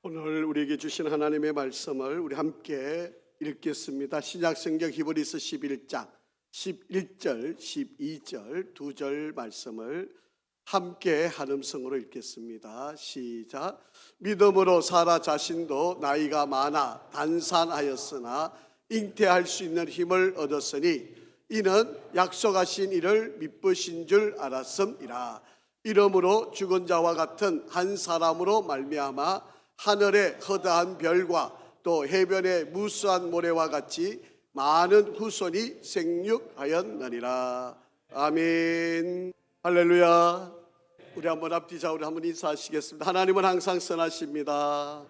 오늘 우리에게 주신 하나님의 말씀을 우리 함께 읽겠습니다. 신약성경 히브리서 11장 11절, 12절 두 절 말씀을 함께 한음성으로 읽겠습니다. 시작. 믿음으로 사라 자신도 나이가 많아 단산하였으나 잉태할 수 있는 힘을 얻었으니 이는 약속하신 이를 미쁘신 줄 알았음이라. 이러므로 죽은 자와 같은 한 사람으로 말미암아 하늘의 허다한 별과 또 해변의 무수한 모래와 같이 많은 후손이 생육하였느니라. 아멘. 할렐루야. 우리 한번 앞뒤 우리 한번 인사하시겠습니다. 하나님은 항상 선하십니다.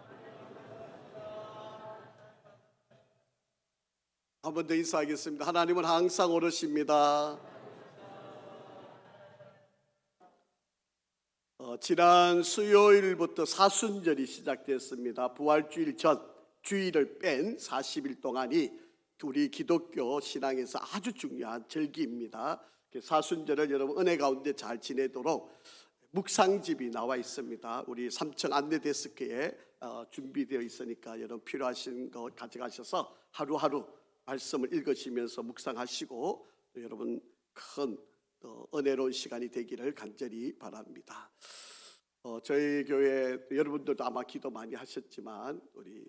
한 번 더 인사하겠습니다. 하나님은 항상 옳으십니다. 지난 수요일부터 사순절이 시작됐습니다. 부활주일 전 주일을 뺀 40일 동안이 우리 기독교 신앙에서 아주 중요한 절기입니다. 사순절을 여러분 은혜 가운데 잘 지내도록 묵상집이 나와 있습니다. 우리 3층 안내 데스크에 준비되어 있으니까 여러분 필요하신 거 가져가셔서 하루하루 말씀을 읽으시면서 묵상하시고 여러분 큰 은혜로운 시간이 되기를 간절히 바랍니다. 저희 교회 여러분들도 아마 기도 많이 하셨지만 우리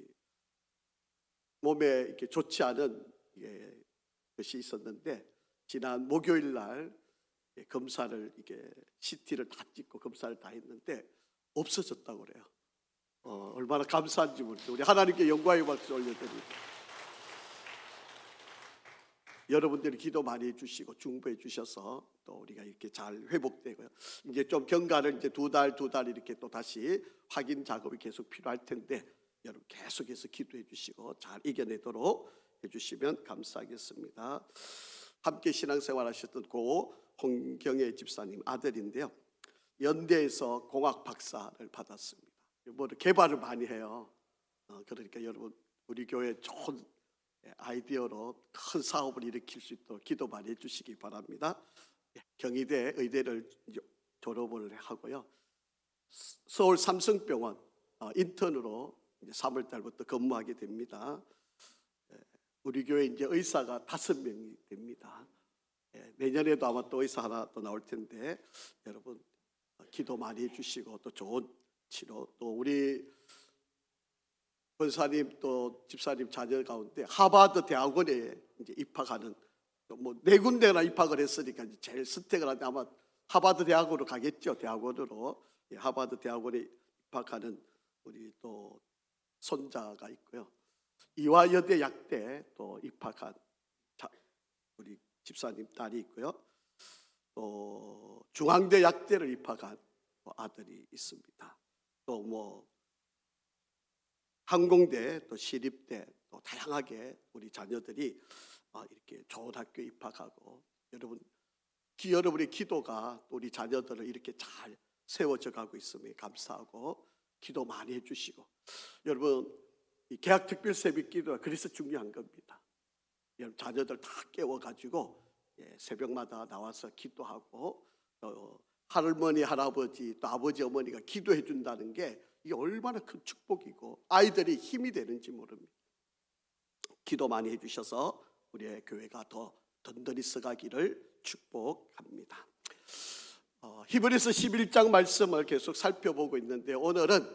몸에 이렇게 좋지 않은 것이 있었는데 지난 목요일 날 검사를 이게 CT를 다 찍고 검사를 다 했는데 없어졌다고 그래요. 얼마나 감사한지 모르겠어요. 우리 하나님께 영광의 박수 올려드립니다. 여러분들이 기도 많이 해주시고 중보해 주셔서 또 우리가 이렇게 잘 회복되고요. 이제 좀 경과를 이제 두 달 이렇게 또 다시 확인 작업이 계속 필요할 텐데 여러분 계속해서 기도해 주시고 잘 이겨내도록 해주시면 감사하겠습니다. 함께 신앙생활 하셨던 고 홍경애 집사님 아들인데요. 연대에서 공학 박사를 받았습니다. 뭐 개발을 많이 해요. 그러니까 여러분 우리 교회 좋은 아이디어로 큰 사업을 일으킬 수 있도록 기도 많이 해주시기 바랍니다. 경희대 의대를 졸업을 하고요. 서울 삼성병원 인턴으로 3월 달부터 근무하게 됩니다. 우리 교회 이제 의사가 5명이 됩니다. 내년에도 아마 또 의사 하나 또 나올 텐데 여러분 기도 많이 해주시고 또 좋은 치료 또 우리 권사님 또 집사님 자녀 가운데 하버드 대학원에 이제 입학하는 뭐 4군데나 입학을 했으니까 이제 제일 선택을 하는데 아마 하버드 대학원으로 가겠죠. 대학원으로 하버드 대학원에 입학하는 우리 또 손자가 있고요. 이화여대 약대 또 입학한 우리 집사님 딸이 있고요. 또 중앙대 약대를 입학한 아들이 있습니다. 또 뭐 항공대 또 시립대 또 다양하게 우리 자녀들이 이렇게 좋은 학교에 입학하고 여러분의 기도가 우리 자녀들을 이렇게 잘 세워져 가고 있음에 감사하고 기도 많이 해주시고 여러분 이 개학 특별 새벽 기도가 그래서 중요한 겁니다. 여러분 자녀들 다 깨워가지고 새벽마다 나와서 기도하고 할머니 할아버지 또 아버지 어머니가 기도해 준다는 게 이게 얼마나 큰 축복이고 아이들이 힘이 되는지 모릅니다. 기도 많이 해주셔서 우리의 교회가 더 든든히 서가기를 축복합니다. 히브리서 11장 말씀을 계속 살펴보고 있는데 오늘은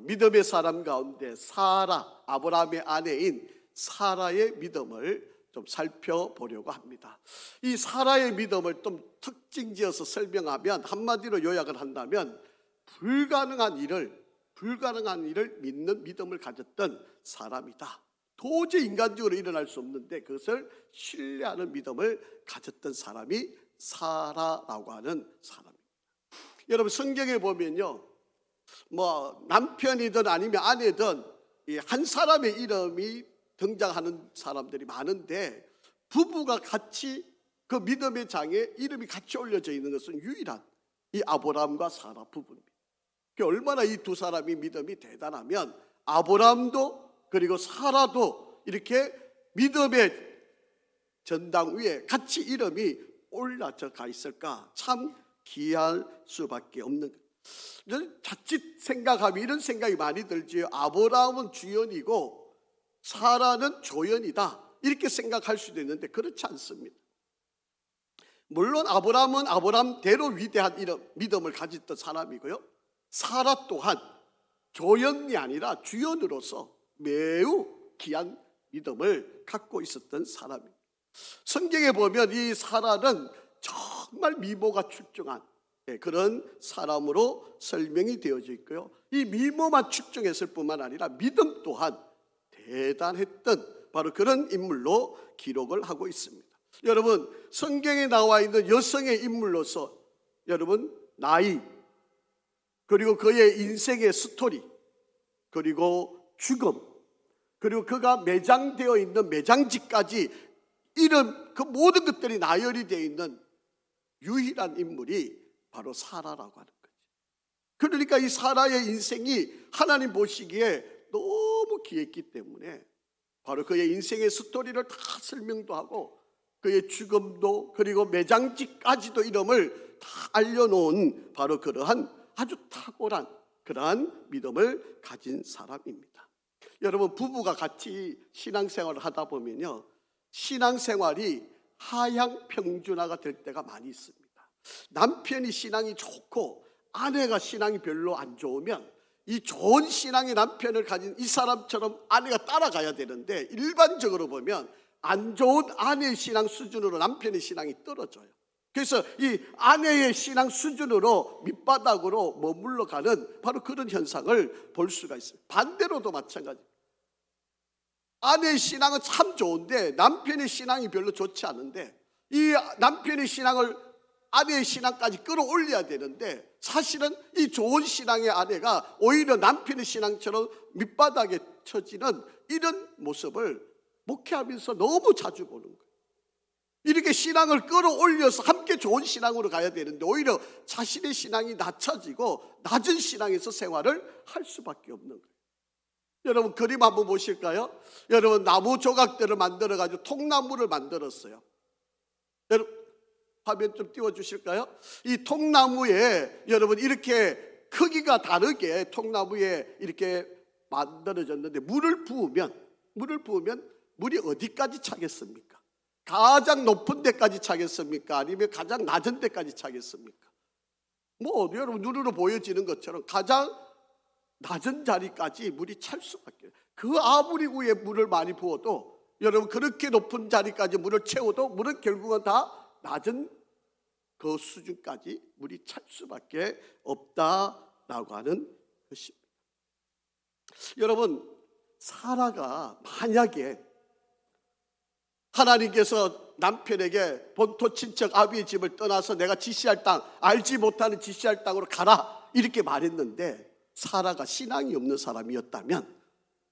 믿음의 사람 가운데 사라, 아브라함의 아내인 사라의 믿음을 좀 살펴보려고 합니다. 이 사라의 믿음을 좀 특징지어서 설명하면 한마디로 요약을 한다면 불가능한 일을 믿는 믿음을 가졌던 사람이다. 도저히 인간적으로 일어날 수 없는데 그것을 신뢰하는 믿음을 가졌던 사람이 사라라고 하는 사람입니다. 여러분 성경에 보면요, 뭐 남편이든 아니면 아내든 한 사람의 이름이 등장하는 사람들이 많은데 부부가 같이 그 믿음의 장에 이름이 같이 올려져 있는 것은 유일한 이 아브라함과 사라 부부입니다. 얼마나 이 두 사람이 믿음이 대단하면 아브라함도 그리고 사라도 이렇게 믿음의 전당 위에 같이 이름이 올라져 가 있을까? 참 기이할 수밖에 없는 것. 저는 자칫 생각하면 이런 생각이 많이 들지요. 아브라함은 주연이고 사라는 조연이다, 이렇게 생각할 수도 있는데 그렇지 않습니다. 물론 아브라함은 아브라함대로 위대한 이런 믿음을 가졌던 사람이고요, 사라 또한 조연이 아니라 주연으로서 매우 귀한 믿음을 갖고 있었던 사람입니다. 성경에 보면 이 사라는 정말 미모가 출중한 그런 사람으로 설명이 되어져 있고요, 이 미모만 출중했을 뿐만 아니라 믿음 또한 대단했던 바로 그런 인물로 기록을 하고 있습니다. 여러분, 성경에 나와 있는 여성의 인물로서 여러분 나이, 그리고 그의 인생의 스토리, 그리고 죽음, 그리고 그가 매장되어 있는 매장지까지 이런 그 모든 것들이 나열이 되어 있는 유일한 인물이 바로 사라라고 하는 거죠. 그러니까 이 사라의 인생이 하나님 보시기에 너무 귀했기 때문에 바로 그의 인생의 스토리를 다 설명도 하고 그의 죽음도, 그리고 매장지까지도 이름을 다 알려놓은 바로 그러한 아주 탁월한 그러한 믿음을 가진 사람입니다. 여러분, 부부가 같이 신앙생활을 하다 보면요, 신앙생활이 하향평준화가 될 때가 많이 있습니다. 남편이 신앙이 좋고 아내가 신앙이 별로 안 좋으면 이 좋은 신앙의 남편을 가진 이 사람처럼 아내가 따라가야 되는데, 일반적으로 보면 안 좋은 아내의 신앙 수준으로 남편의 신앙이 떨어져요. 그래서 이 아내의 신앙 수준으로 밑바닥으로 머물러 가는 바로 그런 현상을 볼 수가 있어요. 반대로도 마찬가지입니다. 아내의 신앙은 참 좋은데 남편의 신앙이 별로 좋지 않은데, 이 남편의 신앙을 아내의 신앙까지 끌어올려야 되는데, 사실은 이 좋은 신앙의 아내가 오히려 남편의 신앙처럼 밑바닥에 처지는 이런 모습을 목회하면서 너무 자주 보는 거예요. 이렇게 신앙을 끌어올려서 함께 좋은 신앙으로 가야 되는데 오히려 자신의 신앙이 낮춰지고 낮은 신앙에서 생활을 할 수밖에 없는 거예요. 여러분, 그림 한번 보실까요? 여러분, 나무 조각들을 만들어 가지고 통나무를 만들었어요. 여러분, 화면 좀 띄워주실까요? 이 통나무에 여러분 이렇게 크기가 다르게 통나무에 이렇게 만들어졌는데, 물을 부으면 물이 어디까지 차겠습니까? 가장 높은 데까지 차겠습니까? 아니면 가장 낮은 데까지 차겠습니까? 여러분 눈으로 보여지는 것처럼 가장 낮은 자리까지 물이 찰 수밖에 없어요. 그 아무리 위에 물을 많이 부어도 여러분 그렇게 높은 자리까지 물을 채워도 물은 결국은 다 낮은 그 수준까지 물이 찰 수밖에 없다라고 하는 것입니다. 여러분, 사라가 만약에 하나님께서 남편에게 본토 친척 아비의 집을 떠나서 내가 지시할 땅, 알지 못하는 지시할 땅으로 가라 이렇게 말했는데, 사라가 신앙이 없는 사람이었다면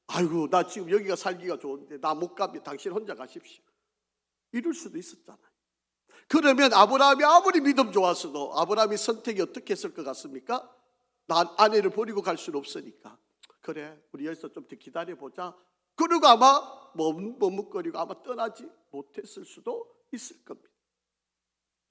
아이고, 나 지금 여기가 살기가 좋은데 나 못 가면 당신 혼자 가십시오, 이럴 수도 있었잖아요. 그러면 아브라함이 아무리 믿음 좋았어도 아브라함이 선택이 어떻게 했을 것 같습니까? 나 아내를 버리고 갈 수는 없으니까 그래, 우리 여기서 좀 더 기다려보자. 그리고 아마 머뭇거리고 아마 떠나지 못했을 수도 있을 겁니다.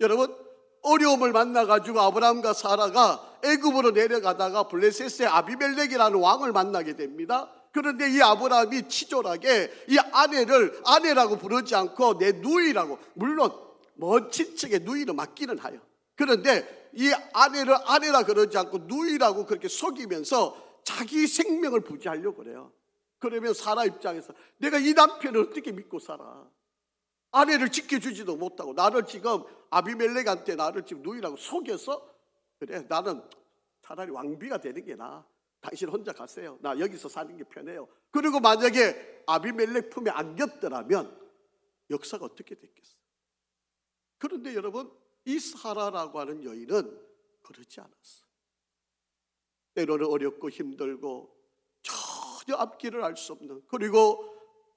여러분, 어려움을 만나가지고 아브라함과 사라가 애굽으로 내려가다가 블레셋의 아비멜렉이라는 왕을 만나게 됩니다. 그런데 이 아브라함이 치졸하게 이 아내를 아내라고 부르지 않고 내 누이라고, 물론 먼 친척의 누이로 맡기는 하여, 그런데 이 아내를 아내라 그러지 않고 누이라고 그렇게 속이면서 자기 생명을 부지하려고 그래요. 그러면 사라 입장에서 내가 이 남편을 어떻게 믿고 살아? 아내를 지켜주지도 못하고 나를 지금 아비멜렉한테 나를 지금 누이라고 속여서, 그래 나는 차라리 왕비가 되는 게 나아, 당신 혼자 가세요, 나 여기서 사는 게 편해요. 그리고 만약에 아비멜렉 품에 안겼더라면 역사가 어떻게 됐겠어요? 그런데 여러분, 이 사라라고 하는 여인은 그러지 않았어요. 때로는 어렵고 힘들고 전혀 앞길을 알 수 없는, 그리고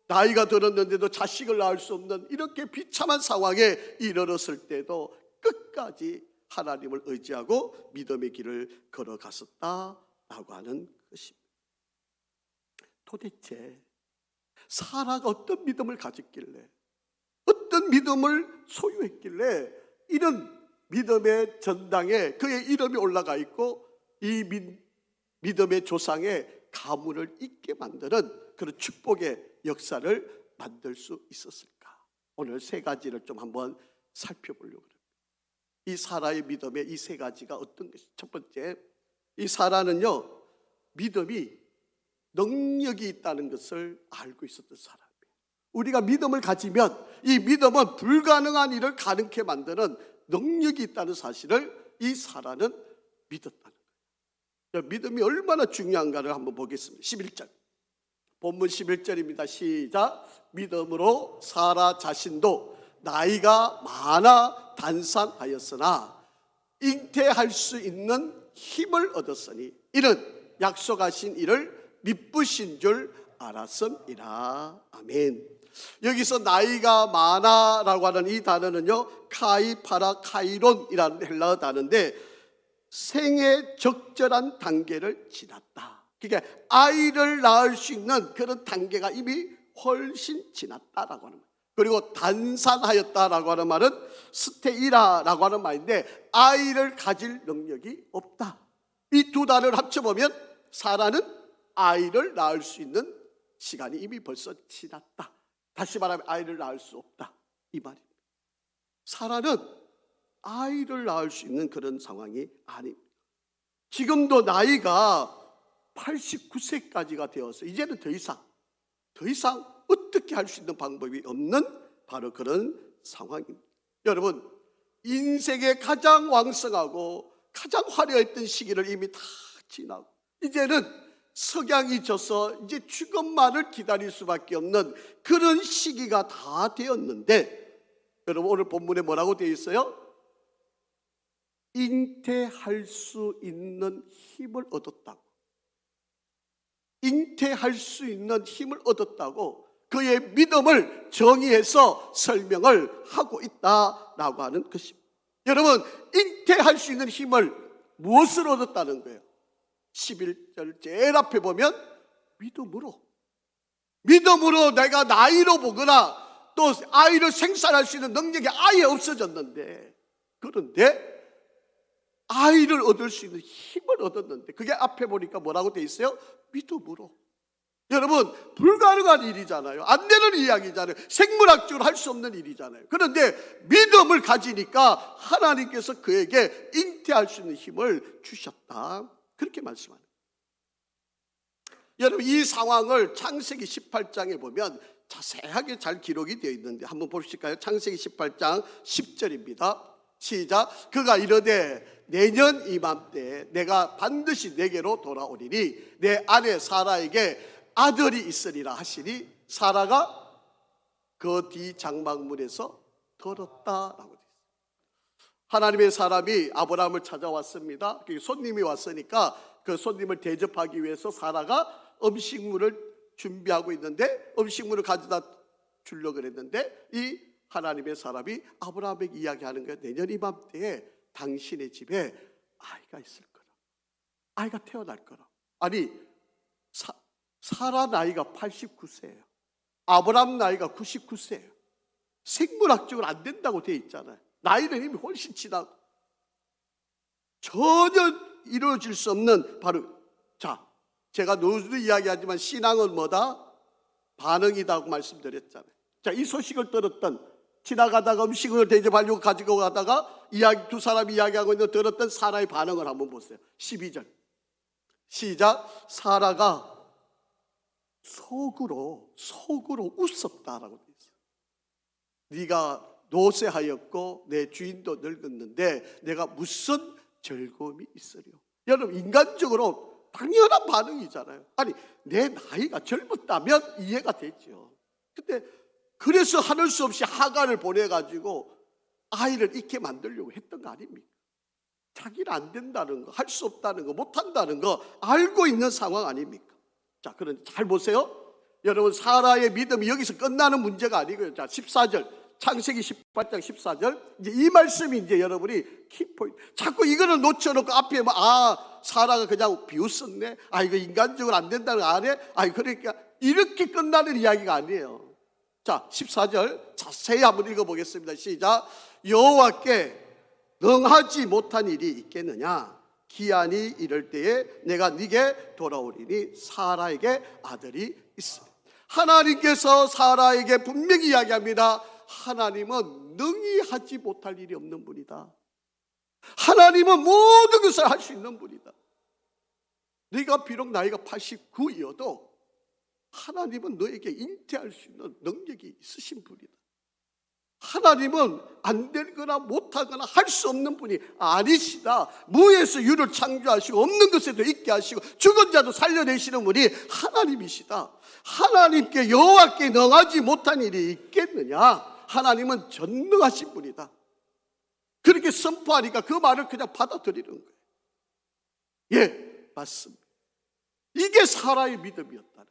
나이가 들었는데도 자식을 낳을 수 없는 이렇게 비참한 상황에 이르렀을 때도 끝까지 하나님을 의지하고 믿음의 길을 걸어갔었다라고 하는 것입니다. 도대체 사라가 어떤 믿음을 가졌길래, 어떤 믿음을 소유했길래 이런 믿음의 전당에 그의 이름이 올라가 있고 이 믿음의 조상의 가문을 잇게 만드는 그런 축복의 역사를 만들 수 있었을까? 오늘 세 가지를 좀 한번 살펴보려고 합니다. 이 사라의 믿음의 이 세 가지가 어떤 것이? 첫 번째, 이 사라는요, 믿음이 능력이 있다는 것을 알고 있었던 사람이에요. 우리가 믿음을 가지면 이 믿음은 불가능한 일을 가능케 만드는 능력이 있다는 사실을 이 사라는 믿었다는 거예요. 믿음이 얼마나 중요한가를 한번 보겠습니다. 11절, 본문 11절입니다. 시작. 믿음으로 사라 자신도 나이가 많아 단산하였으나 잉태할 수 있는 힘을 얻었으니 이는 약속하신 이를 미쁘신 줄 알았음이라. 아멘. 여기서 나이가 많아라고 하는 이 단어는요, 카이파라 카이론이라는 헬라어 단어인데 생의 적절한 단계를 지났다. 그러니까 아이를 낳을 수 있는 그런 단계가 이미 훨씬 지났다라고 하는 거예요. 그리고 단산하였다라고 하는 말은 스테이라라고 하는 말인데 아이를 가질 능력이 없다. 이 두 단어를 합쳐보면 사라는 아이를 낳을 수 있는 시간이 이미 벌써 지났다. 다시 말하면 아이를 낳을 수 없다, 이 말입니다. 사라는 아이를 낳을 수 있는 그런 상황이 아닙니다. 지금도 나이가 89세까지가 되어서 이제는 더 이상 어떻게 할 수 있는 방법이 없는 바로 그런 상황입니다. 여러분, 인생의 가장 왕성하고 가장 화려했던 시기를 이미 다 지나고 이제는 석양이 져서 이제 죽음만을 기다릴 수밖에 없는 그런 시기가 다 되었는데, 여러분 오늘 본문에 뭐라고 되어 있어요? 잉태할 수 있는 힘을 얻었다고. 잉태할 수 있는 힘을 얻었다고 그의 믿음을 정의해서 설명을 하고 있다라고 하는 것입니다. 여러분, 잉태할 수 있는 힘을 무엇을 얻었다는 거예요? 11절 제일 앞에 보면 믿음으로 내가 나이로 보거나 또 아이를 생산할 수 있는 능력이 아예 없어졌는데, 그런데 아이를 얻을 수 있는 힘을 얻었는데, 그게 앞에 보니까 뭐라고 돼 있어요? 믿음으로. 여러분, 불가능한 일이잖아요. 안 되는 이야기잖아요. 생물학적으로 할 수 없는 일이잖아요. 그런데 믿음을 가지니까 하나님께서 그에게 잉태할 수 있는 힘을 주셨다, 그렇게 말씀하는 거예요. 여러분, 이 상황을 창세기 18장에 보면 자세하게 잘 기록이 되어 있는데 한번 보실까요? 창세기 18장 10절입니다. 시작. 그가 이르되 내년 이맘때 내가 반드시 내게로 돌아오리니 내 아내 사라에게 아들이 있으리라 하시니 사라가 그 뒤 장막문에서 들었다라고 되어 있어요. 하나님의 사람이 아브라함을 찾아왔습니다. 손님이 왔으니까 그 손님을 대접하기 위해서 사라가 음식물을 준비하고 있는데 음식물을 가져다 주려고 그랬는데 이 하나님의 사람이 아브라함에게 이야기하는 거예요. 내년 이맘때에 당신의 집에 아이가 있을 거라. 아이가 태어날 거라. 아니, 사라 나이가 89세예요. 아브라함 나이가 99세예요. 생물학적으로 안 된다고 되어 있잖아요. 나이는 이미 훨씬 지나고 전혀 이루어질 수 없는 바로, 자, 제가 노수도 이야기하지만 신앙은 뭐다? 반응이다고 말씀드렸잖아요. 자, 이 소식을 들었던, 지나가다가 음식을 대접하려고 가지고 가다가 두 사람이 이야기하고 있는 들었던 사라의 반응을 한번 보세요. 12절 시작. 사라가 속으로 웃었다라고 되어 있어요. 네가 노쇠하였고 내 주인도 늙었는데 내가 무슨 즐거움이 있으려. 여러분, 인간적으로 당연한 반응이잖아요. 아니, 내 나이가 젊었다면 이해가 되죠. 근데 그래서 하늘 수 없이 하간을 보내가지고 아이를 잃게 만들려고 했던 거 아닙니까? 자기는 안 된다는 거, 할 수 없다는 거, 못한다는 거 알고 있는 상황 아닙니까? 자, 그런데 잘 보세요. 여러분, 사라의 믿음이 여기서 끝나는 문제가 아니고요. 자, 14절, 창세기 18장 14절. 이제 이 말씀이 이제 여러분이 키포인트. 자꾸 이거를 놓쳐놓고 앞에 사라가 그냥 비웃었네. 이거 인간적으로 안 된다는 거 안 해? 그러니까 이렇게 끝나는 이야기가 아니에요. 자, 14절 자세히 한번 읽어보겠습니다. 시작. 여호와께 능하지 못한 일이 있겠느냐? 기한이 이를 때에 내가 네게 돌아오리니 사라에게 아들이 있으리. 하나님께서 사라에게 분명히 이야기합니다. 하나님은 능히 하지 못할 일이 없는 분이다. 하나님은 모든 것을 할 수 있는 분이다. 네가 비록 나이가 89이어도 하나님은 너에게 잉태할 수 있는 능력이 있으신 분이다. 하나님은 안 되거나 못하거나 할 수 없는 분이 아니시다. 무에서 유를 창조하시고 없는 것에도 있게 하시고 죽은 자도 살려내시는 분이 하나님이시다. 하나님께 여호와께 능하지 못한 일이 있겠느냐? 하나님은 전능하신 분이다. 그렇게 선포하니까 그 말을 그냥 받아들이는 거예요. 예, 맞습니다. 이게 사라의 믿음이었다.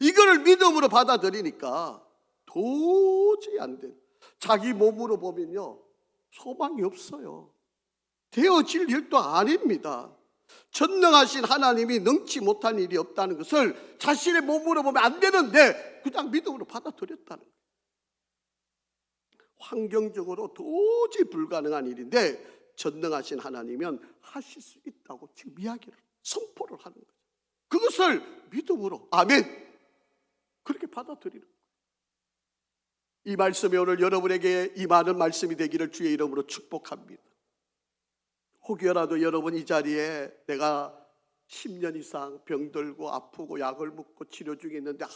이거를 믿음으로 받아들이니까 도저히 안 돼요. 자기 몸으로 보면요, 소망이 없어요. 되어질 일도 아닙니다. 전능하신 하나님이 능치 못한 일이 없다는 것을 자신의 몸으로 보면 안 되는데 그냥 믿음으로 받아들였다는 거예요. 환경적으로 도저히 불가능한 일인데 전능하신 하나님은 하실 수 있다고 지금 이야기를 선포를 하는 거예요. 그것을 믿음으로 아멘 그렇게 받아들이는 거예요. 이 말씀이 오늘 여러분에게 임하는 말씀이 되기를 주의 이름으로 축복합니다. 혹여라도 여러분 이 자리에 내가 10년 이상 병들고 아프고 약을 먹고 치료 중에 있는데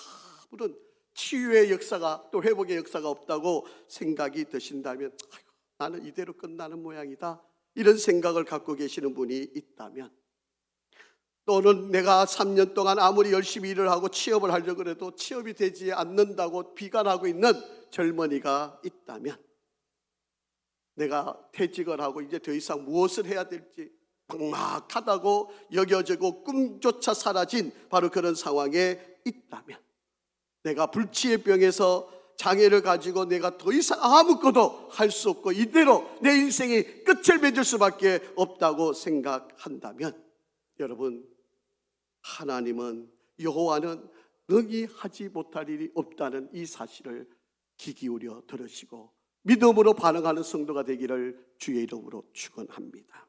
아무런 치유의 역사가 또 회복의 역사가 없다고 생각이 드신다면 나는 이대로 끝나는 모양이다 이런 생각을 갖고 계시는 분이 있다면, 또는 내가 3년 동안 아무리 열심히 일을 하고 취업을 하려고 해도 취업이 되지 않는다고 비관하고 있는 젊은이가 있다면, 내가 퇴직을 하고 이제 더 이상 무엇을 해야 될지 막막하다고 여겨지고 꿈조차 사라진 바로 그런 상황에 있다면, 내가 불치의 병에서 장애를 가지고 내가 더 이상 아무것도 할 수 없고 이대로 내 인생이 끝을 맺을 수밖에 없다고 생각한다면, 여러분, 하나님은 여호와는 능히 하지 못할 일이 없다는 이 사실을 귀 기울여 들으시고 믿음으로 반응하는 성도가 되기를 주의 이름으로 축원합니다.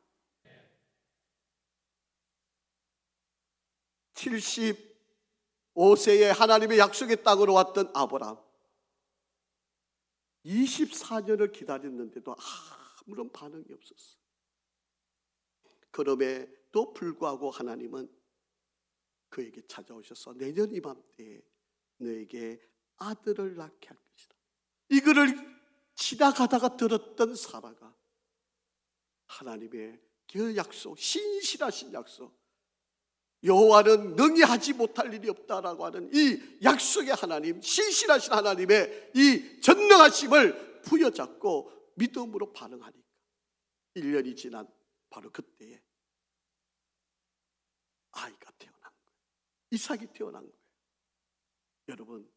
75세에 하나님의 약속의 땅으로 왔던 아브라함, 24년을 기다렸는데도 아무런 반응이 없었어요. 그럼에도 불구하고 하나님은 그에게 찾아오셔서 내년 이맘때에 너에게 아들을 낳게 할 것이다. 이거를 지나가다가 들었던 사라가 하나님의 그 약속, 신실하신 약속, 여호와는 능히 하지 못할 일이 없다라고 하는 이 약속의 하나님, 신실하신 하나님의 이 전능하심을 부여잡고 믿음으로 반응하니까 1년이 지난 바로 그때에 아이가 태어난 거예요. 이삭이 태어난 거예요. 여러분,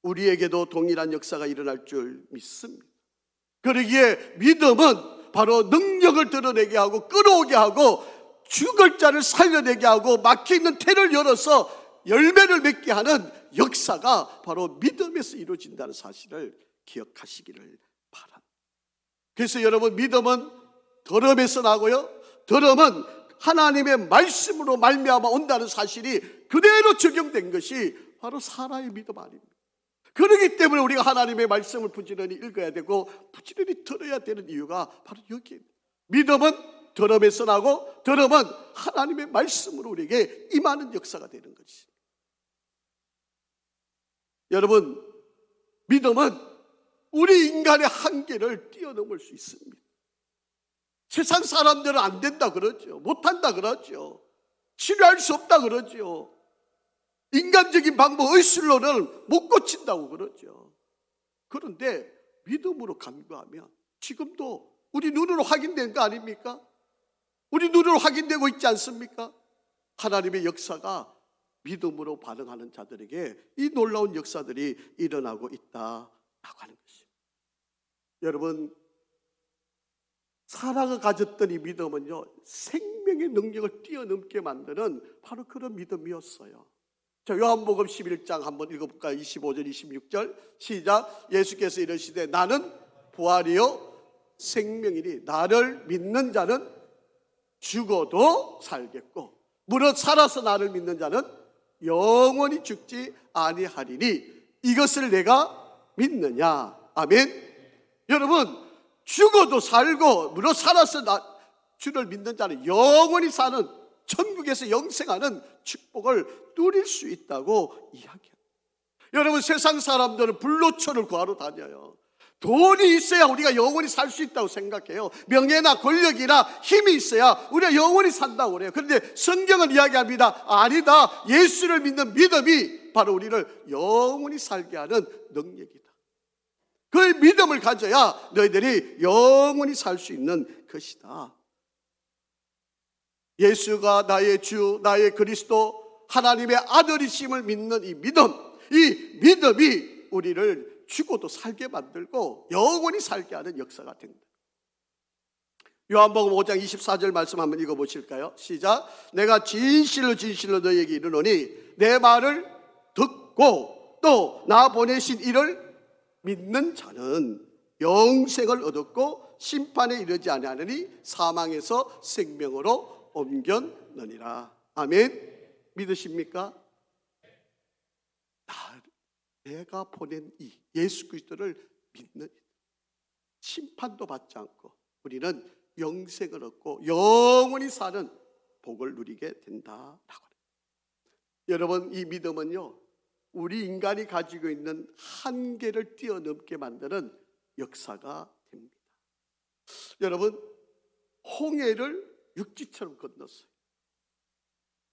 우리에게도 동일한 역사가 일어날 줄 믿습니다. 그러기에 믿음은 바로 능력을 드러내게 하고 끌어오게 하고 죽을 자를 살려내게 하고 막혀있는 태를 열어서 열매를 맺게 하는 역사가 바로 믿음에서 이루어진다는 사실을 기억하시기를 바랍니다. 그래서 여러분, 믿음은 들음에서 나고요, 들음은 하나님의 말씀으로 말미암아 온다는 사실이 그대로 적용된 것이 바로 사라의 믿음 아닙니다. 그렇기 때문에 우리가 하나님의 말씀을 부지런히 읽어야 되고 부지런히 들어야 되는 이유가 바로 여기입니다. 믿음은 들음에서 나고 들음은 하나님의 말씀으로 우리에게 임하는 역사가 되는 것이. 여러분, 믿음은 우리 인간의 한계를 뛰어넘을 수 있습니다. 세상 사람들은 안 된다 그러죠. 못한다 그러죠. 치료할 수 없다 그러죠. 인간적인 방법, 의술로는 못 고친다고 그러죠. 그런데 믿음으로 간구하면 지금도 우리 눈으로 확인된 거 아닙니까? 우리 눈으로 확인되고 있지 않습니까? 하나님의 역사가 믿음으로 반응하는 자들에게 이 놀라운 역사들이 일어나고 있다라고 하는 것입니다. 여러분, 사라가 가졌던 이 믿음은요, 생명의 능력을 뛰어넘게 만드는 바로 그런 믿음이었어요. 자, 요한복음 11장 한번 읽어볼까요? 25절 26절 시작. 예수께서 이르시되 나는 부활이요 생명이니 나를 믿는 자는 죽어도 살겠고 무릇 살아서 나를 믿는 자는 영원히 죽지 아니하리니 이것을 내가 믿느냐. 아멘. 여러분, 죽어도 살고 무릇 살아서 주를 믿는 자는 영원히 사는 천국에서 영생하는 축복을 누릴 수 있다고 이야기합니다. 여러분, 세상 사람들은 불로초를 구하러 다녀요. 돈이 있어야 우리가 영원히 살 수 있다고 생각해요. 명예나 권력이나 힘이 있어야 우리가 영원히 산다고 그래요. 그런데 성경은 이야기합니다. 아니다. 예수를 믿는 믿음이 바로 우리를 영원히 살게 하는 능력이다. 그 믿음을 가져야 너희들이 영원히 살 수 있는 것이다. 예수가 나의 주, 나의 그리스도, 하나님의 아들이심을 믿는 이 믿음이 우리를 죽어도 살게 만들고 영원히 살게 하는 역사가 됩니다. 요한복음 5장 24절 말씀 한번 읽어보실까요? 시작. 내가 진실로 진실로 너희에게 이르노니 내 말을 듣고 또 나 보내신 이를 믿는 자는 영생을 얻었고 심판에 이르지 아니하느니 사망에서 생명으로 옮겼느니라. 아멘. 믿으십니까? 내가 보낸 이 예수 그리스도를 믿는 심판도 받지 않고 우리는 영생을 얻고 영원히 사는 복을 누리게 된다라고 합니다. 여러분, 이 믿음은요, 우리 인간이 가지고 있는 한계를 뛰어넘게 만드는 역사가 됩니다. 여러분, 홍해를 육지처럼 건넜어요.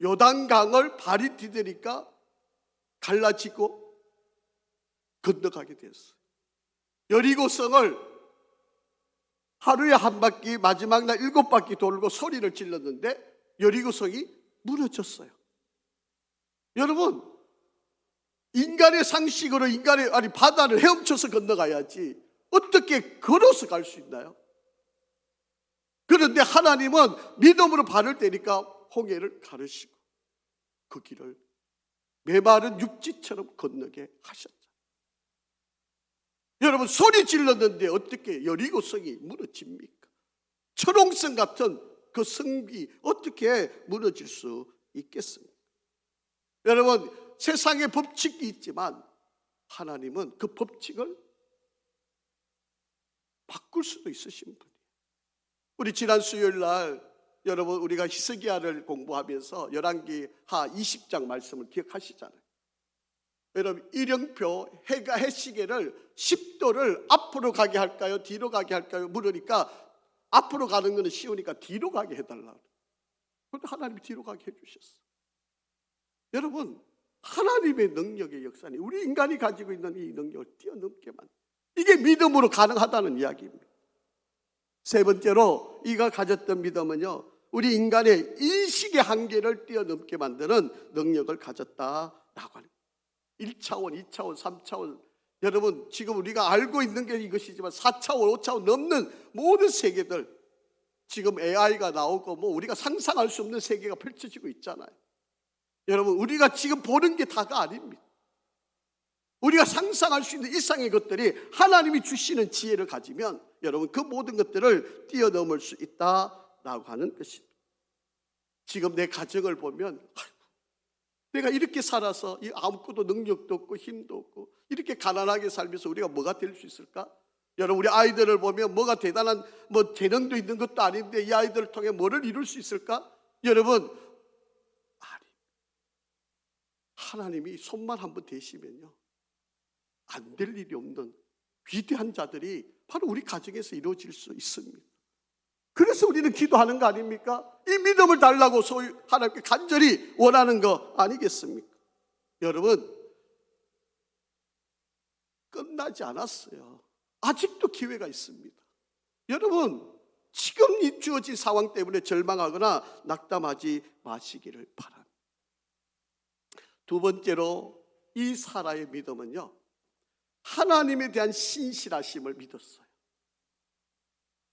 요단강을 발이 디디니까 갈라지고 건너가게 됐어요. 여리고성을 하루에 한 바퀴, 마지막 날 7바퀴 돌고 소리를 질렀는데 여리고성이 무너졌어요. 여러분, 인간의 상식으로 바다를 헤엄쳐서 건너가야지 어떻게 걸어서 갈 수 있나요? 그런데 하나님은 믿음으로 발을 떼니까 홍해를 가르시고 그 길을 메마른 육지처럼 건너게 하셨죠. 여러분, 소리 질렀는데 어떻게 여리고성이 무너집니까? 철옹성 같은 그 성이 어떻게 무너질 수 있겠습니까? 여러분, 세상에 법칙이 있지만 하나님은 그 법칙을 바꿀 수도 있으신 분이에요. 우리 지난 수요일 날 여러분, 우리가 히스기야를 공부하면서 열왕기하 20장 말씀을 기억하시잖아요. 여러분, 일영표 해시계를 10도를 앞으로 가게 할까요? 뒤로 가게 할까요? 물으니까 앞으로 가는 것은 쉬우니까 뒤로 가게 해달라고. 그런데 하나님이 뒤로 가게 해주셨어요. 여러분, 하나님의 능력의 역사는 우리 인간이 가지고 있는 이 능력을 뛰어넘게 만든, 이게 믿음으로 가능하다는 이야기입니다. 세 번째로 이가 가졌던 믿음은요, 우리 인간의 인식의 한계를 뛰어넘게 만드는 능력을 가졌다라고 합니다. 1차원, 2차원, 3차원, 여러분 지금 우리가 알고 있는 게 이것이지만 4차원, 5차원 넘는 모든 세계들, 지금 AI가 나오고 뭐 우리가 상상할 수 없는 세계가 펼쳐지고 있잖아요. 여러분, 우리가 지금 보는 게 다가 아닙니다. 우리가 상상할 수 있는 이상의 것들이 하나님이 주시는 지혜를 가지면 여러분 그 모든 것들을 뛰어넘을 수 있다라고 하는 것입니다. 지금 내 가정을 보면 내가 이렇게 살아서 아무것도 능력도 없고 힘도 없고 이렇게 가난하게 살면서 우리가 뭐가 될 수 있을까? 여러분, 우리 아이들을 보면 뭐가 대단한 재능도 있는 것도 아닌데 이 아이들을 통해 뭐를 이룰 수 있을까? 여러분, 하나님이 손만 한번 대시면요 안 될 일이 없는 위대한 자들이 바로 우리 가정에서 이루어질 수 있습니다. 그래서 우리는 기도하는 거 아닙니까? 이 믿음을 달라고 소위 하나님께 간절히 원하는 거 아니겠습니까? 여러분, 끝나지 않았어요. 아직도 기회가 있습니다. 여러분, 지금 이 주어진 상황 때문에 절망하거나 낙담하지 마시기를 바랍니다. 두 번째로 이 사라의 믿음은요, 하나님에 대한 신실하심을 믿었어요.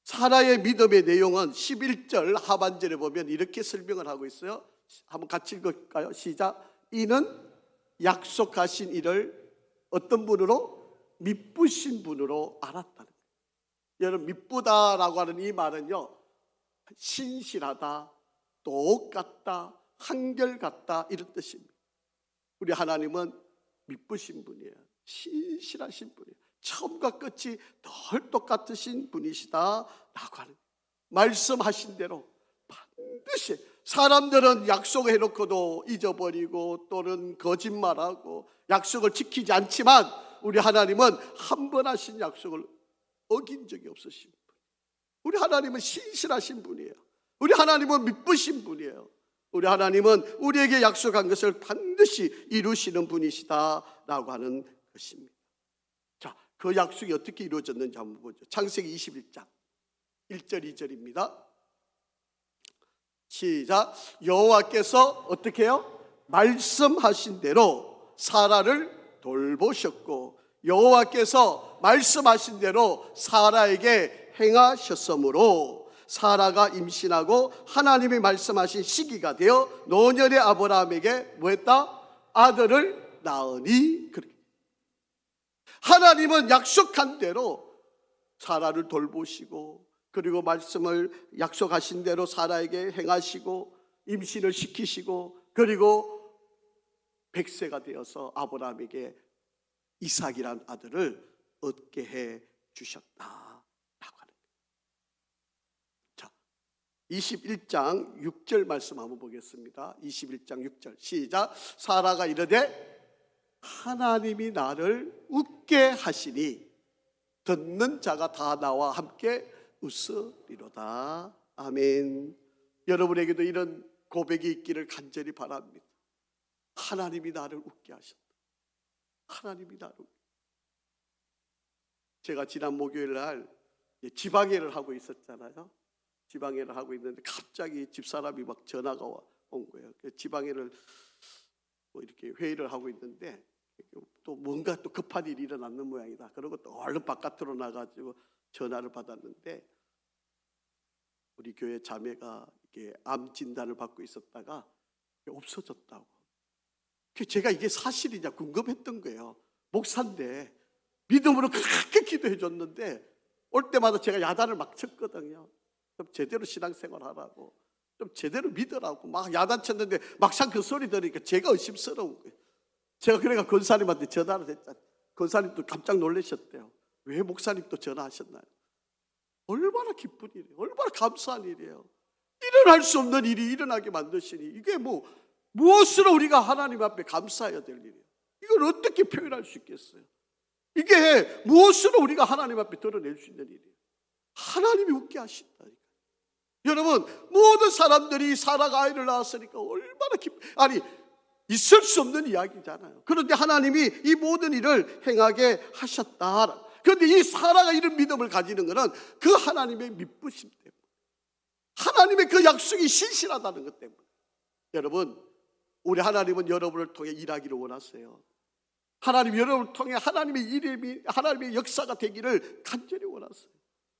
사라의 믿음의 내용은 11절 하반절에 보면 이렇게 설명을 하고 있어요. 한번 같이 읽을까요? 시작. 이는 약속하신 일을 어떤 분으로? 미쁘신 분으로 알았다는 거예요. 여러분, 미쁘다라고 하는 이 말은요, 신실하다, 똑같다, 한결같다 이런 뜻입니다. 우리 하나님은 미쁘신 분이에요. 신실하신 분이에요. 처음과 끝이 늘 똑같으신 분이시다라고 하는, 말씀하신 대로 반드시, 사람들은 약속을 해놓고도 잊어버리고 또는 거짓말하고 약속을 지키지 않지만 우리 하나님은 한 번 하신 약속을 어긴 적이 없으신 분. 우리 하나님은 신실하신 분이에요. 우리 하나님은 미쁘신 분이에요. 우리 하나님은 우리에게 약속한 것을 반드시 이루시는 분이시다라고 하는 것입니다. 자, 그 약속이 어떻게 이루어졌는지 한번 보죠. 창세기 21장 1절 2절입니다. 시작. 여호와께서 어떻게 해요? 말씀하신 대로 사라를 돌보셨고 여호와께서 말씀하신 대로 사라에게 행하셨으므로 사라가 임신하고 하나님이 말씀하신 시기가 되어 노년의 아브라함에게 뭐했다? 아들을 낳으니. 하나님은 약속한 대로 사라를 돌보시고 그리고 말씀을 약속하신 대로 사라에게 행하시고 임신을 시키시고 그리고 100세가 되어서 아브라함에게 이삭이란 아들을 얻게 해 주셨다라고 하는 거예요. 자, 21장 6절 말씀 한번 보겠습니다. 21장 6절 시작. 사라가 이르되 하나님이 나를 웃게 하시니 듣는 자가 다 나와 함께 웃으리로다. 아멘. 여러분에게도 이런 고백이 있기를 간절히 바랍니다. 하나님이 나를 웃게 하셨다. 하나님이 나를 웃게. 제가 지난 목요일 날 지방회를 하고 있었잖아요. 지방회를 하고 있는데 갑자기 집사람이 막 전화가 온 거예요. 지방회를 뭐 이렇게 회의를 하고 있는데 또 뭔가 또 급한 일이 일어났는 모양이다. 그러고 또 얼른 바깥으로 나가지고 전화를 받았는데 우리 교회 자매가 이렇게 암 진단을 받고 있었다가 없어졌다고. 제가 이게 사실이냐 궁금했던 거예요. 목사인데 믿음으로 그렇게 기도해 줬는데 올 때마다 제가 야단을 막 쳤거든요. 좀 제대로 신앙생활 하라고, 좀 제대로 믿으라고 막 야단 쳤는데 막상 그 소리 들으니까 제가 의심스러운 거예요. 제가 그러니까 권사님한테 전화를 했잖아요. 권사님도 깜짝 놀라셨대요. 왜 목사님 또 전화하셨나요? 얼마나 기쁜 일이에요. 얼마나 감사한 일이에요. 일어날 수 없는 일이 일어나게 만드시니 이게 무엇으로 우리가 하나님 앞에 감사해야 될 일이에요. 이걸 어떻게 표현할 수 있겠어요? 이게 무엇으로 우리가 하나님 앞에 드러낼 수 있는 일이에요. 하나님이 웃게 하신다니까. 여러분, 모든 사람들이 사라가 아이를 낳았으니까 얼마나 있을 수 없는 이야기잖아요. 그런데 하나님이 이 모든 일을 행하게 하셨다. 그런데 이 사라가 이런 믿음을 가지는 것은 그 하나님의 미쁘심 때문에, 하나님의 그 약속이 신실하다는 것 때문에. 여러분, 우리 하나님은 여러분을 통해 일하기를 원하세요. 하나님 여러분을 통해 하나님의 이름이, 하나님의 역사가 되기를 간절히 원하세요.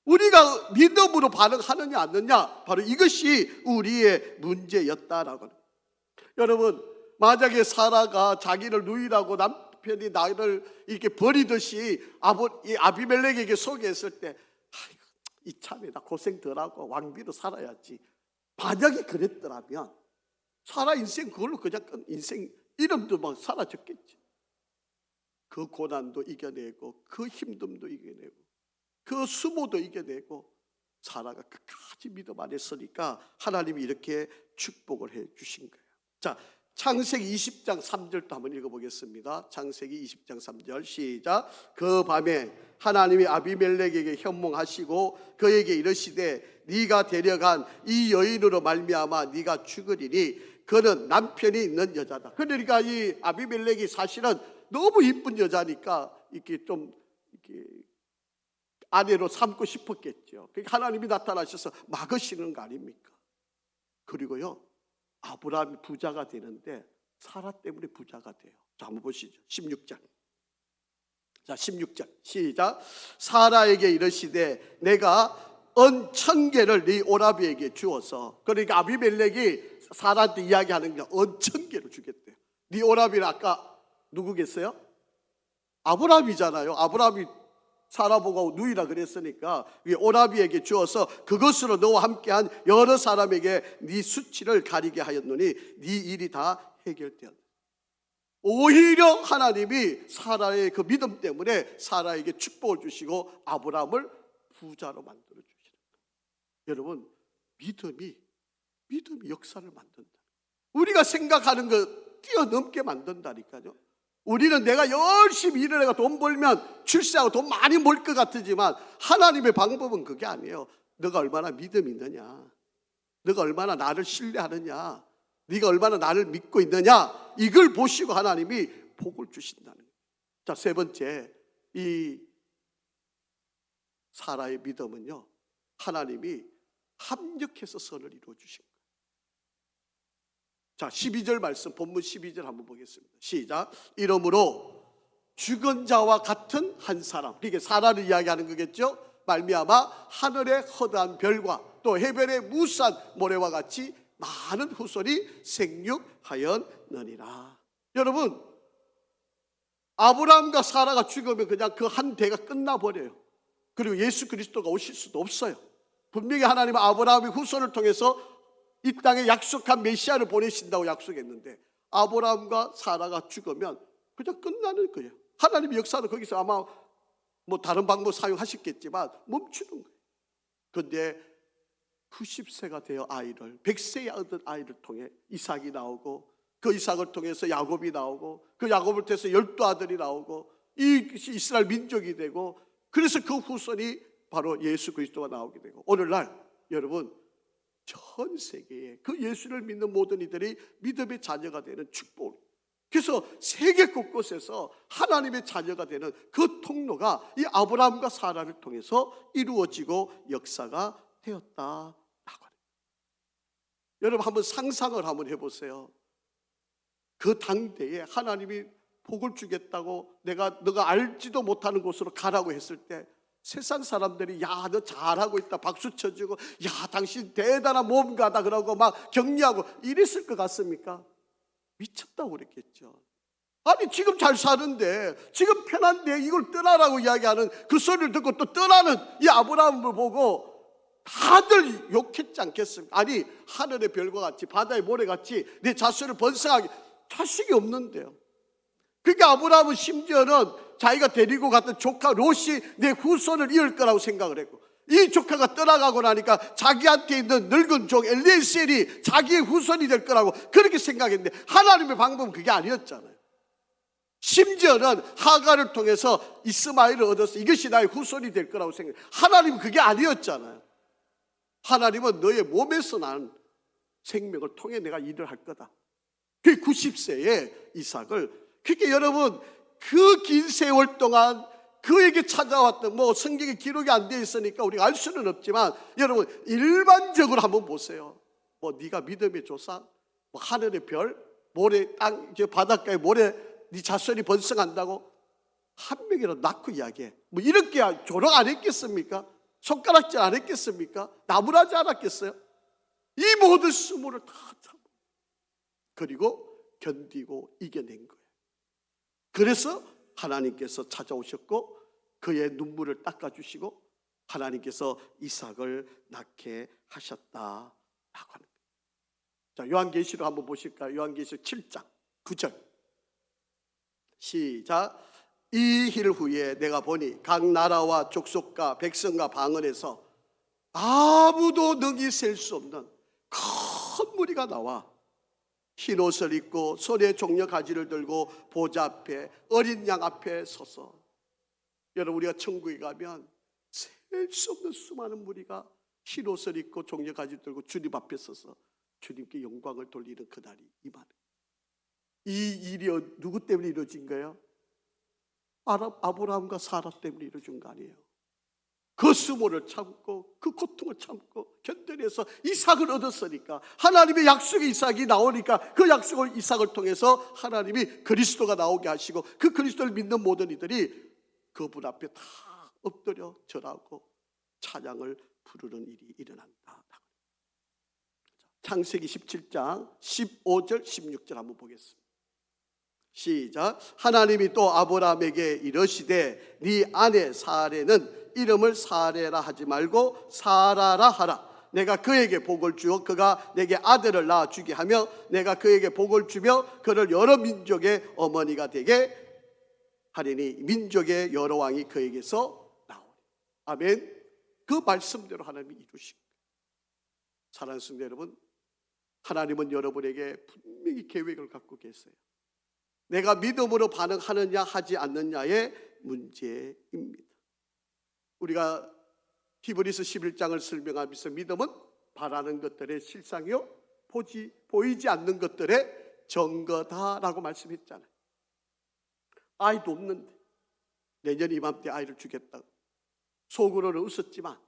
우리가 믿음으로 반응하느냐 안 하느냐, 바로 이것이 우리의 문제였다라고. 여러분, 만약에 사라가 자기를 누이라고 남편이 나를 이렇게 버리듯이 아비멜렉에게 소개했을 때, 이 참에 나 고생 덜하고 왕비로 살아야지, 만약에 그랬더라면 사라 인생 그걸로 그냥 인생 이름도 막 사라졌겠지. 그 고난도 이겨내고 그 힘듦도 이겨내고 그 수모도 이겨내고 사라가 끝까지 믿음 안에 서니까 하나님이 이렇게 축복을 해 주신 거예요. 자, 창세기 20장 3절도 한번 읽어보겠습니다. 창세기 20장 3절 시작. 그 밤에 하나님이 아비멜렉에게 현몽하시고 그에게 이르시되 네가 데려간 이 여인으로 말미암아 네가 죽으리니 그는 남편이 있는 여자다. 그러니까 이 아비멜렉이 사실은 너무 이쁜 여자니까 이렇게 좀 이렇게 아내로 삼고 싶었겠죠. 그러니까 하나님이 나타나셔서 막으시는 거 아닙니까? 그리고요, 아브라함이 부자가 되는데 사라 때문에 부자가 돼요. 자, 한번 보시죠. 16절. 자, 16절 시작. 사라에게 이르시되 내가 은 1000개를 네 오라비에게 주어서, 그러니까 아비멜렉이 사라한테 이야기하는 게 은 1000개를 주겠대요. 네 오라비는 아까 누구겠어요? 아브라함이잖아요. 아브라함이 사라보고 누이라 그랬으니까 오라비에게 주어서 그것으로 너와 함께한 여러 사람에게 네 수치를 가리게 하였노니 네 일이 다 해결되었다. 오히려 하나님이 사라의 그 믿음 때문에 사라에게 축복을 주시고 아브라함을 부자로 만들어 주시는 거예요. 여러분, 믿음이 역사를 만든다. 우리가 생각하는 것 뛰어넘게 만든다니까요. 우리는 내가 열심히 일을 해가 돈 벌면 출세하고 돈 많이 벌 것 같지만 하나님의 방법은 그게 아니에요. 너가 얼마나 믿음이 있느냐, 너가 얼마나 나를 신뢰하느냐, 네가 얼마나 나를 믿고 있느냐, 이걸 보시고 하나님이 복을 주신다는 거예요. 자, 세 번째, 이 사라의 믿음은요, 하나님이 합력해서 선을 이루어 주신 거예요. 자, 12절 말씀, 본문 12절 한번 보겠습니다. 시작. 이러므로 죽은 자와 같은 한 사람, 이게 사라를 이야기하는 거겠죠. 말미암아 하늘의 허다한 별과 또 해변의 무수한 모래와 같이 많은 후손이 생육하였느니라. 여러분, 아브라함과 사라가 죽으면 그냥 그 한 대가 끝나버려요. 그리고 예수 그리스도가 오실 수도 없어요. 분명히 하나님은 아브라함의 후손을 통해서 이 땅에 약속한 메시아를 보내신다고 약속했는데 아브라함과 사라가 죽으면 그냥 끝나는 거예요. 하나님의 역사는 거기서 아마 뭐 다른 방법 사용하셨겠지만 멈추는 거예요. 그런데 90세가 되어 아이를, 100세에 얻은 아이를 통해 이삭이 나오고, 그 이삭을 통해서 야곱이 나오고, 그 야곱을 통해서 12아들이 나오고, 이 이스라엘 민족이 되고, 그래서 그 후손이 바로 예수 그리스도가 나오게 되고, 오늘날 여러분 전 세계에 그 예수를 믿는 모든 이들이 믿음의 자녀가 되는 축복, 그래서 세계 곳곳에서 하나님의 자녀가 되는 그 통로가 이 아브라함과 사라를 통해서 이루어지고 역사가 되었다. 여러분 한번 상상을 한번 해보세요. 그 당대에 하나님이 복을 주겠다고 너가 알지도 못하는 곳으로 가라고 했을 때 세상 사람들이 야, 너 잘하고 있다 박수 쳐주고, 야, 당신 대단한 모험가다 그러고 막 격려하고 이랬을 것 같습니까? 미쳤다고 그랬겠죠. 아니 지금 잘 사는데, 지금 편한데 이걸 떠나라고 이야기하는 그 소리를 듣고 또 떠나는 이 아브라함을 보고 다들 욕했지 않겠습니까? 아니 하늘의 별과 같이 바다의 모래같이 내 자손을 번성하게, 자식이 없는데요. 그러니까 아브라함은 심지어는 자기가 데리고 갔던 조카 롯이 내 후손을 이을 거라고 생각을 했고, 이 조카가 떠나가고 나니까 자기한테 있는 늙은 종 엘리에셀이 자기의 후손이 될 거라고 그렇게 생각했는데 하나님의 방법은 그게 아니었잖아요. 심지어는 하갈을 통해서 이스마엘을 얻어서 이것이 나의 후손이 될 거라고 생각해요. 하나님은 그게 아니었잖아요. 하나님은 너의 몸에서 난 생명을 통해 내가 일을 할 거다. 그 90세에 이삭을, 그렇게 여러분 그 긴 세월 동안 그에게 찾아왔던, 뭐 성경에 기록이 안 되어 있으니까 우리가 알 수는 없지만 여러분 일반적으로 한번 보세요. 뭐 네가 믿음의 조상, 뭐 하늘의 별, 모래, 땅, 바닷가에 모래, 네 자손이 번성한다고 한 명이라도 낳고 이야기해. 뭐 이렇게 조롱 안 했겠습니까? 손가락질 안 했겠습니까? 나무라지 않았겠어요? 이 모든 수모를 다 참, 그리고 견디고 이겨낸 거예요. 그래서 하나님께서 찾아오셨고 그의 눈물을 닦아주시고 하나님께서 이삭을 낳게 하셨다라고 하는 거예요. 자, 요한계시록 한번 보실까요? 요한계시록 7장 9절 시작. 이 일 후에 내가 보니 각 나라와 족속과 백성과 방언에서 아무도 능히 셀 수 없는 큰 무리가 나와 흰 옷을 입고 손에 종려 가지를 들고 보좌 앞에 어린 양 앞에 서서, 여러분 우리가 천국에 가면 셀 수 없는 수많은 무리가 흰 옷을 입고 종려 가지를 들고 주님 앞에 서서 주님께 영광을 돌리는 그날이 임하는, 이 일이 누구 때문에 이루어진 거예요? 아브라함과 사라 때문에 이루어진 거 아니에요. 그 수모를 참고 그 고통을 참고 견뎌내서 이삭을 얻었으니까, 하나님의 약속의 이삭이 나오니까 그 약속을 이삭을 통해서 하나님이 그리스도가 나오게 하시고 그 그리스도를 믿는 모든 이들이 그분 앞에 다 엎드려 절하고 찬양을 부르는 일이 일어난다. 창세기 17장 15절 16절 한번 보겠습니다. 시작. 하나님이 또 아브라함에게 이르시되 네 아내 사레는 이름을 사레라 하지 말고 사라라 하라. 내가 그에게 복을 주어 그가 내게 아들을 낳아 주게 하며 내가 그에게 복을 주며 그를 여러 민족의 어머니가 되게 하리니 민족의 여러 왕이 그에게서 나오리. 아멘. 그 말씀대로 하나님이 이루신 거예요. 사랑하는 성도 여러분, 하나님은 여러분에게 분명히 계획을 갖고 계세요. 내가 믿음으로 반응하느냐 하지 않느냐의 문제입니다. 우리가 히브리서 11장을 설명하면서 믿음은 바라는 것들의 실상이요 보이지 않는 것들의 증거다라고 말씀했잖아요. 아이도 없는데 내년 이맘때 아이를 주겠다고 속으로는 웃었지만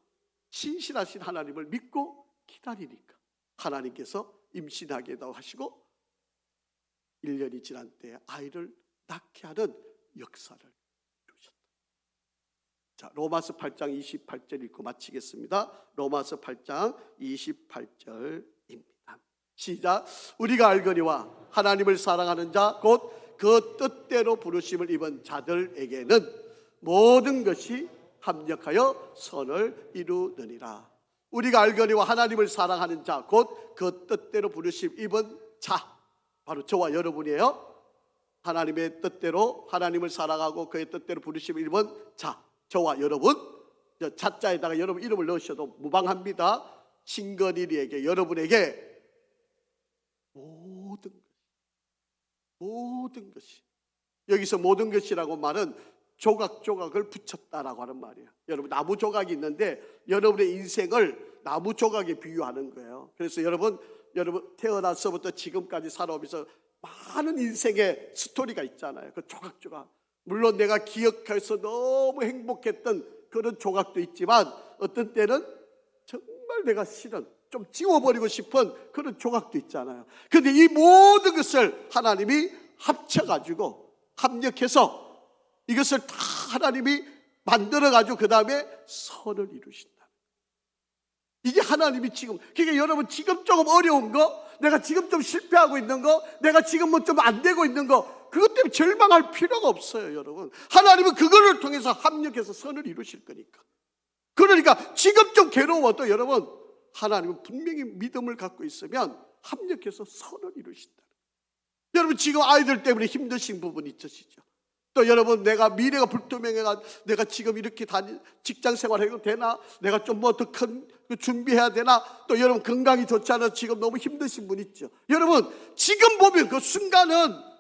신실하신 하나님을 믿고 기다리니까 하나님께서 임신하게도 하시고 1년이 지난 때 아이를 낳게 하는 역사를 이루셨다. 자, 로마서 8장 28절 읽고 마치겠습니다. 로마서 8장 28절입니다. 시작. 우리가 알거니와 하나님을 사랑하는 자 곧 그 뜻대로 부르심을 입은 자들에게는 모든 것이 합력하여 선을 이루느니라. 우리가 알거니와 하나님을 사랑하는 자 곧 그 뜻대로 부르심 입은 자, 바로 저와 여러분이에요. 하나님의 뜻대로 하나님을 사랑하고 그의 뜻대로 부르심을 입은 자, 저와 여러분. 자자에다가 여러분 이름을 넣으셔도 무방합니다. 신건일이에게 여러분에게 모든 것이 여기서 모든 것이라고 말은 조각조각을 붙였다라고 하는 말이에요. 여러분 나무 조각이 있는데 여러분의 인생을 나무 조각에 비유하는 거예요. 그래서 여러분 태어나서부터 지금까지 살아오면서 많은 인생의 스토리가 있잖아요. 그 조각조각. 물론 내가 기억해서 너무 행복했던 그런 조각도 있지만 어떤 때는 정말 내가 싫은 좀 지워버리고 싶은 그런 조각도 있잖아요. 그런데 이 모든 것을 하나님이 합쳐가지고 합력해서 이것을 다 하나님이 만들어가지고 그 다음에 선을 이루신다. 이게 하나님이 지금, 그러니까 여러분 지금 조금 어려운 거, 내가 지금 좀 실패하고 있는 거, 내가 지금 뭐 좀 안 되고 있는 거, 그것 때문에 절망할 필요가 없어요, 여러분. 하나님은 그거를 통해서 합력해서 선을 이루실 거니까. 그러니까 지금 좀 괴로워도 여러분, 하나님은 분명히 믿음을 갖고 있으면 합력해서 선을 이루신다. 여러분 지금 아이들 때문에 힘드신 부분 있으시죠? 또 여러분 내가 미래가 불투명해가 내가 지금 이렇게 직장 생활해도 되나? 내가 좀 뭐 더 큰 준비해야 되나? 또 여러분 건강이 좋지 않아서 지금 너무 힘드신 분 있죠? 여러분 지금 보면 그 순간은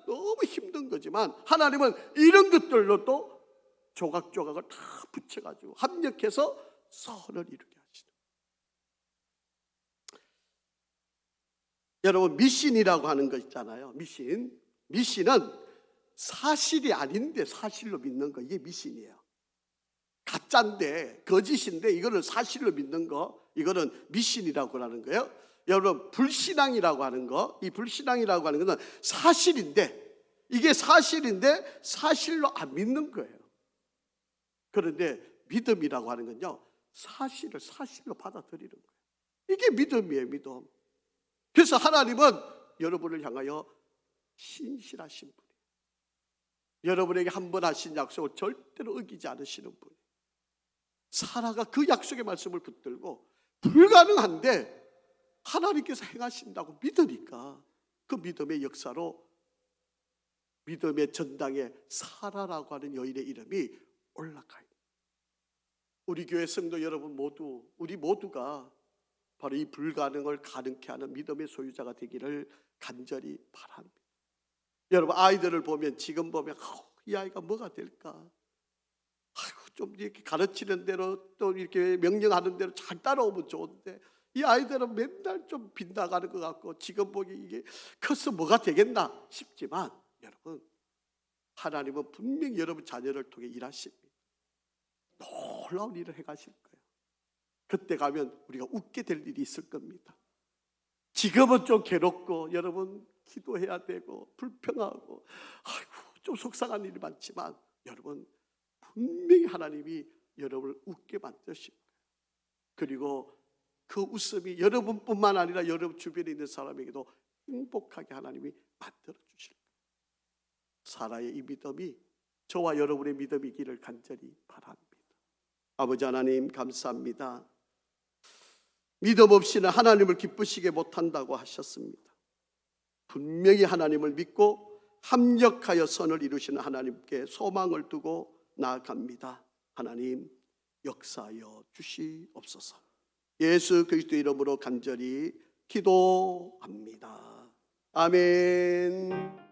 너무 힘든 거지만 하나님은 이런 것들로 또 조각조각을 다 붙여가지고 합력해서 선을 이루게 하시는. 여러분 미신이라고 하는 거 있잖아요. 미신은 사실이 아닌데 사실로 믿는 거, 이게 미신이에요. 가짜인데 거짓인데 이거를 사실로 믿는 거, 이거는 미신이라고 하는 거예요. 여러분 불신앙이라고 하는 거, 이 불신앙이라고 하는 것은 사실인데, 이게 사실인데 사실로 안 믿는 거예요. 그런데 믿음이라고 하는 건요, 사실을 사실로 받아들이는 거예요. 이게 믿음이에요, 믿음. 그래서 하나님은 여러분을 향하여 신실하신 분, 여러분에게 한 번 하신 약속을 절대로 어기지 않으시는 분. 사라가 그 약속의 말씀을 붙들고 불가능한데 하나님께서 행하신다고 믿으니까 그 믿음의 역사로 믿음의 전당에 사라라고 하는 여인의 이름이 올라가요. 우리 교회 성도 여러분 모두, 우리 모두가 바로 이 불가능을 가능케 하는 믿음의 소유자가 되기를 간절히 바랍니다. 여러분 아이들을 보면 지금 보면 이 아이가 뭐가 될까? 아이고, 좀 이렇게 가르치는 대로 또 이렇게 명령하는 대로 잘 따라오면 좋은데 이 아이들은 맨날 좀 빗나가는 것 같고 지금 보기 이게 커서 뭐가 되겠나 싶지만 여러분 하나님은 분명히 여러분 자녀를 통해 일하십니다. 놀라운 일을 해가실 거예요. 그때 가면 우리가 웃게 될 일이 있을 겁니다. 지금은 좀 괴롭고 여러분 기도해야 되고 불평하고 아이고 좀 속상한 일이 많지만 여러분 분명히 하나님이 여러분을 웃게 만드실 거예요. 그리고 그 웃음이 여러분뿐만 아니라 여러분 주변에 있는 사람에게도 행복하게 하나님이 만들어 주실 거예요. 사라의 이 믿음이 저와 여러분의 믿음이기를 간절히 바랍니다. 아버지 하나님 감사합니다. 믿음 없이는 하나님을 기쁘시게 못한다고 하셨습니다. 분명히 하나님을 믿고 합력하여 선을 이루시는 하나님께 소망을 두고 나아갑니다. 하나님 역사하여 주시옵소서. 예수 그리스도의 이름으로 간절히 기도합니다. 아멘.